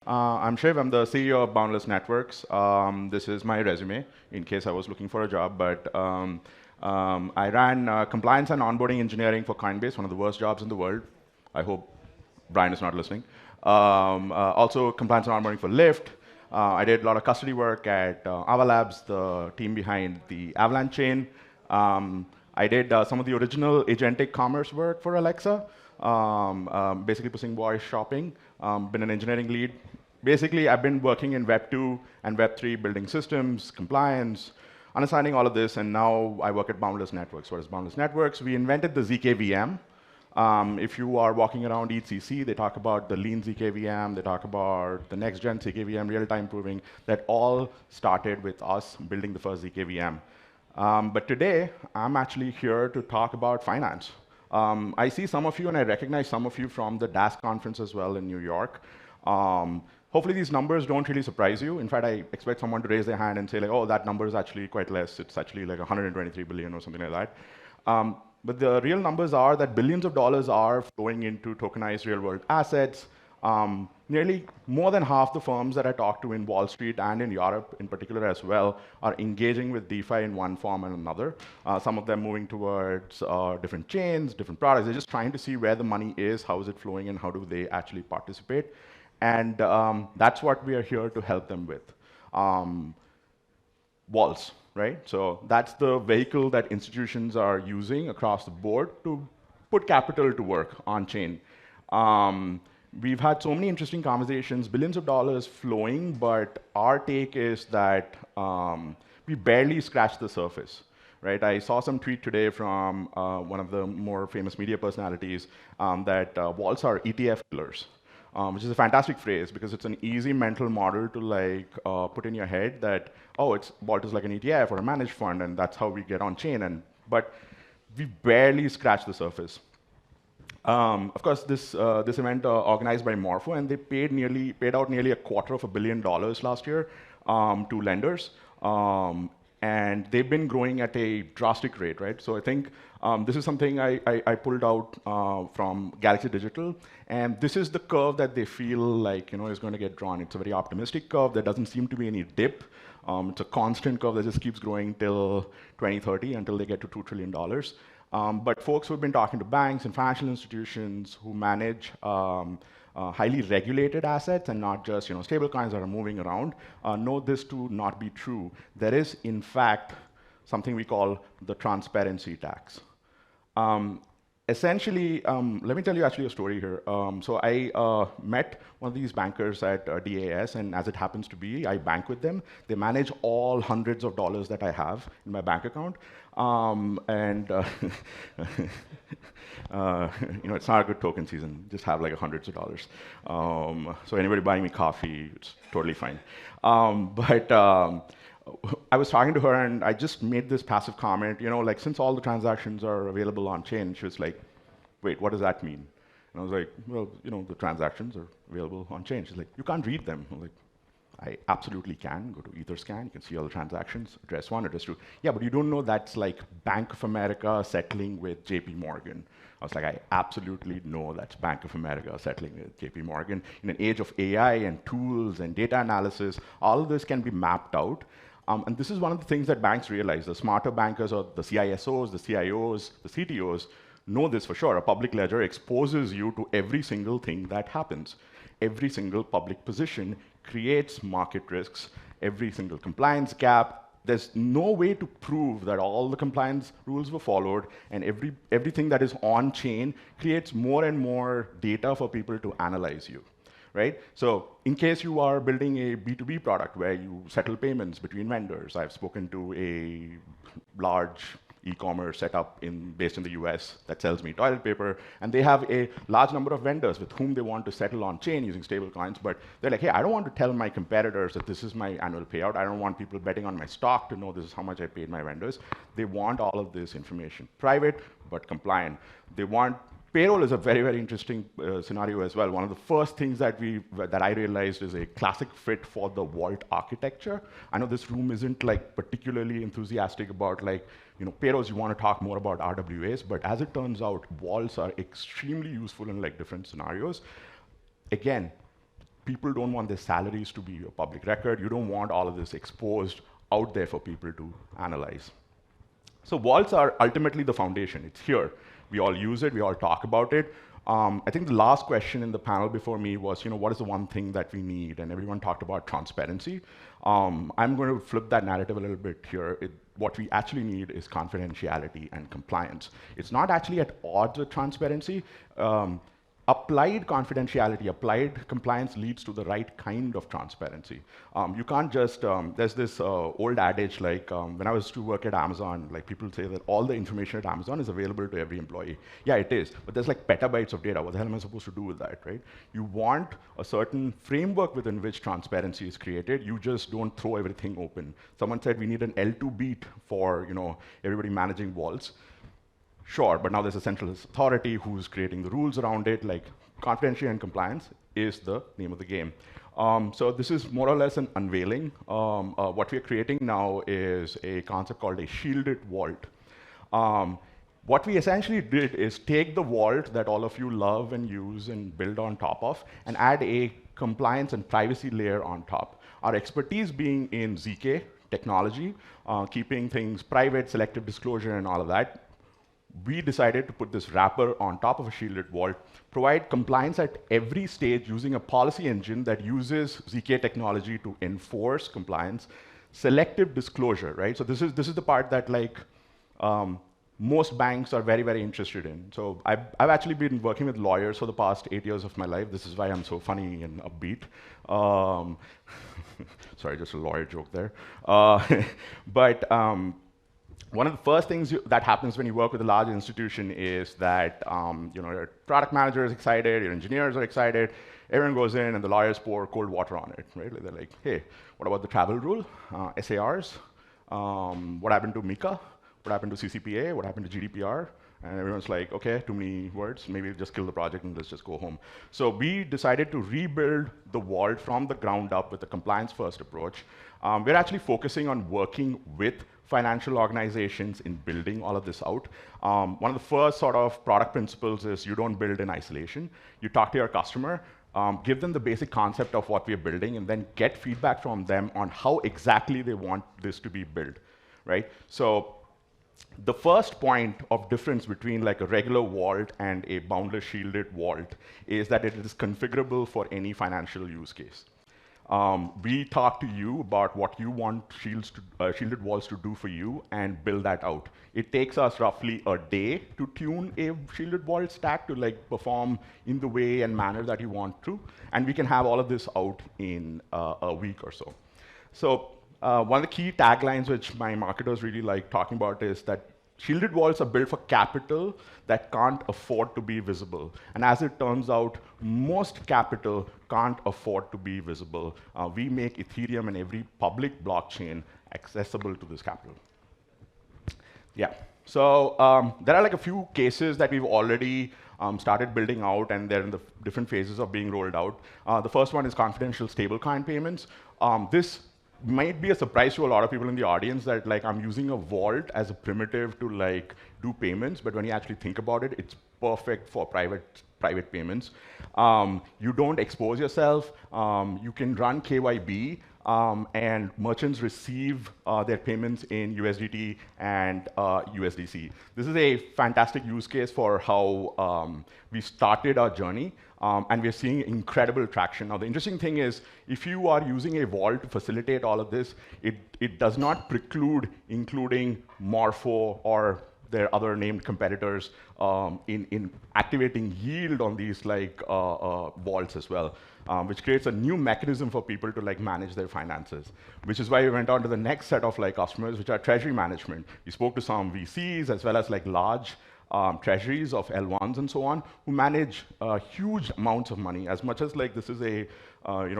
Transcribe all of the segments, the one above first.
I'm Shiv. I'm the CEO of Boundless Networks. This is my resume in case I was looking for a job. But I ran compliance and onboarding engineering for Coinbase, one of the worst jobs in the world. I hope Brian is not listening. Also, compliance and onboarding for Lyft. I did a lot of custody work at Ava Labs, the team behind the Avalanche chain. I did some of the original agentic commerce work for Alexa, basically pushing voice shopping. Been an engineering lead. Basically, I've been working in Web 2 and Web 3, building systems, compliance, understanding all of this, and now I work at Boundless Networks. What is Boundless Networks? We invented the ZK VM. If you are walking around ECC, they talk about the lean ZK VM, they talk about the next gen ZK VM, real-time proving. That all started with us building the first ZK VM. But today, I'm actually here to talk about finance. I see some of you, and I recognize some of you from the DAS conference as well in New York. Hopefully these numbers don't really surprise you. In fact, I expect someone to raise their hand and say, like, oh, that number is actually quite less. It's actually like 123 billion or something like that. But the real numbers are that billions of dollars are flowing into tokenized real-world assets. Nearly more than half the firms that I talk to in Wall Street and in Europe in particular as well are engaging with DeFi in one form and another. Some of them moving towards different chains, different products. They're just trying to see where the money is, how is it flowing, and how do they actually participate. And that's what we are here to help them with. Walls, right? So that's the vehicle that institutions are using across the board to put capital to work on chain. We've had so many interesting conversations, billions of dollars flowing, but our take is that we barely scratched the surface. Right? I saw some tweet today from one of the more famous media personalities that walls are ETF killers. Which is a fantastic phrase because it's an easy mental model to like put in your head that, oh, Vault is like an ETF or a managed fund, and that's how we get on chain. But we barely scratched the surface. Of course, this event organized by Morpho, and they paid out nearly $250 million last year to lenders. And they've been growing at a drastic rate, right? So I think this is something I pulled out from Galaxy Digital, and this is the curve that they feel like is going to get drawn. It's a very optimistic curve. There doesn't seem to be any dip. It's a constant curve that just keeps growing till 2030 until they get to $2 trillion. But folks who've been talking to banks and financial institutions who manage highly regulated assets and not just stable coins that are moving around, know this to not be true. There is, in fact, something we call the transparency tax. Essentially, let me tell you actually a story here. So I met one of these bankers at DAS, and as it happens to be, I bank with them. They manage all hundreds of dollars that I have in my bank account. It's not a good token season. Just have like hundreds of dollars. So anybody buying me coffee, it's totally fine. I was talking to her, and I just made this passive comment, like, since all the transactions are available on chain, she was like, wait, what does that mean? And I was like, well, the transactions are available on chain. She's like, you can't read them. I was like, I absolutely can. Go to Etherscan, you can see all the transactions, address 1, address 2. Yeah, but you don't know that's like Bank of America settling with JP Morgan. I was like, I absolutely know that's Bank of America settling with JP Morgan. In an age of AI and tools and data analysis, all of this can be mapped out. And this is one of the things that banks realize. The smarter bankers, or the CISOs, the CIOs, the CTOs, know this for sure. A public ledger exposes you to every single thing that happens. Every single public position creates market risks. Every single compliance gap. There's no way to prove that all the compliance rules were followed, and everything that is on chain creates more and more data for people to analyze you. Right? So in case you are building a B2B product where you settle payments between vendors, I've spoken to a large e-commerce setup based in the US that sells me toilet paper, and they have a large number of vendors with whom they want to settle on chain using stable coins, but they're like, hey, I don't want to tell my competitors that this is my annual payout. I don't want people betting on my stock to know this is how much I paid my vendors. They want all of this information. Private, but compliant. They want payroll is a very, very interesting scenario as well. One of the first things that I realized is a classic fit for the Vault architecture. I know this room isn't like particularly enthusiastic about like payrolls. You want to talk more about RWAs, but as it turns out, vaults are extremely useful in like different scenarios. Again, people don't want their salaries to be a public record. You don't want all of this exposed out there for people to analyze. So vaults are ultimately the foundation. It's here. We all use it. We all talk about it. I think the last question in the panel before me was, what is the one thing that we need? And everyone talked about transparency. I'm going to flip that narrative a little bit here. What we actually need is confidentiality and compliance. It's not actually at odds with transparency. Applied confidentiality, applied compliance leads to the right kind of transparency. You can't just, there's this old adage, like when I was to work at Amazon, like people say that all the information at Amazon is available to every employee. Yeah, it is, but there's like petabytes of data. What the hell am I supposed to do with that, right? You want a certain framework within which transparency is created. You just don't throw everything open. Someone said we need an L2 beat for everybody managing vaults. Sure, but now there's a centralized authority who's creating the rules around it, like confidentiality and compliance is the name of the game. So this is more or less an unveiling. What we're creating now is a concept called a shielded vault. What we essentially did is take the vault that all of you love and use and build on top of and add a compliance and privacy layer on top. Our expertise being in ZK technology, keeping things private, selective disclosure, and all of that. We decided to put this wrapper on top of a shielded vault, provide compliance at every stage using a policy engine that uses ZK technology to enforce compliance, selective disclosure, right? So this is the part that most banks are very, very interested in. So I've actually been working with lawyers for the past 8 years of my life. This is why I'm so funny and upbeat. Sorry, just a lawyer joke there. One of the first things that happens when you work with a large institution is that your product manager is excited, your engineers are excited, everyone goes in and the lawyers pour cold water on it, right? They're like, hey, what about the travel rule, SARs? What happened to MiCA? What happened to CCPA? What happened to GDPR? And everyone's like, okay, too many words, maybe just kill the project and let's just go home. So we decided to rebuild the vault from the ground up with a compliance-first approach. We're actually focusing on working with financial organizations in building all of this out. One of the first sort of product principles is you don't build in isolation. You talk to your customer, give them the basic concept of what we're building, and then get feedback from them on how exactly they want this to be built, right? So the first point of difference between like a regular vault and a boundless shielded vault is that it is configurable for any financial use case. We talk to you about what you want shielded vaults to do for you and build that out. It takes us roughly a day to tune a shielded vault stack to like perform in the way and manner that you want to, and we can have all of this out in a week or so. So one of the key taglines which my marketers really like talking about is that shielded vaults are built for capital that can't afford to be visible. And as it turns out, most capital can't afford to be visible. We make Ethereum and every public blockchain accessible to this capital. Yeah. So there are like a few cases that we've already started building out, and they're in the different phases of being rolled out. The first one is confidential stablecoin payments. This might be a surprise to a lot of people in the audience that like I'm using a vault as a primitive to like do payments, but when you actually think about it, it's perfect for private payments. You don't expose yourself. You can run KYB, and merchants receive their payments in USDT and USDC. This is a fantastic use case for how we started our journey. And we're seeing incredible traction. Now, the interesting thing is, if you are using a vault to facilitate all of this, it does not preclude including Morpho or their other named competitors in activating yield on these like vaults as well, which creates a new mechanism for people to like manage their finances, which is why we went on to the next set of like customers, which are treasury management. We spoke to some VCs as well as like large treasuries of L1s and so on, who manage huge amounts of money. As much as like this is a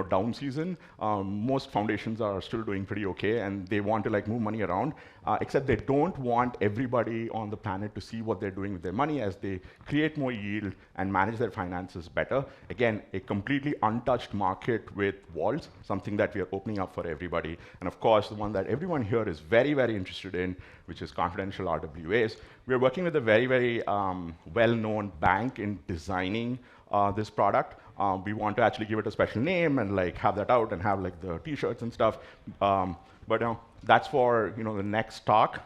down season, most foundations are still doing pretty okay, and they want to like move money around, except they don't want everybody on the planet to see what they're doing with their money as they create more yield and manage their finances better. Again, a completely untouched market with vaults, something that we are opening up for everybody. And of course, the one that everyone here is very, very interested in, which is confidential RWAs. We're working with a very, very well-known bank in designing this product. We want to actually give it a special name and like have that out and have like the T-shirts and stuff. But that's for the next talk.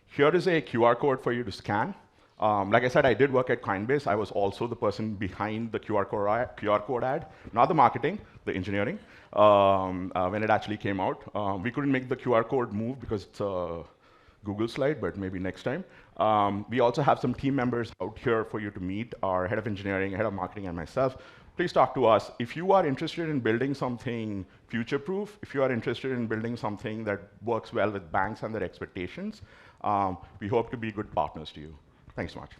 Here is a QR code for you to scan. Like I said, I did work at Coinbase. I was also the person behind the QR code ad, not the marketing, the engineering, when it actually came out. We couldn't make the QR code move because it's a Google slide, but maybe next time. We also have some team members out here for you to meet, our head of engineering, head of marketing, and myself. Please talk to us. If you are interested in building something future-proof, if you are interested in building something that works well with banks and their expectations, we hope to be good partners to you. Thanks so much.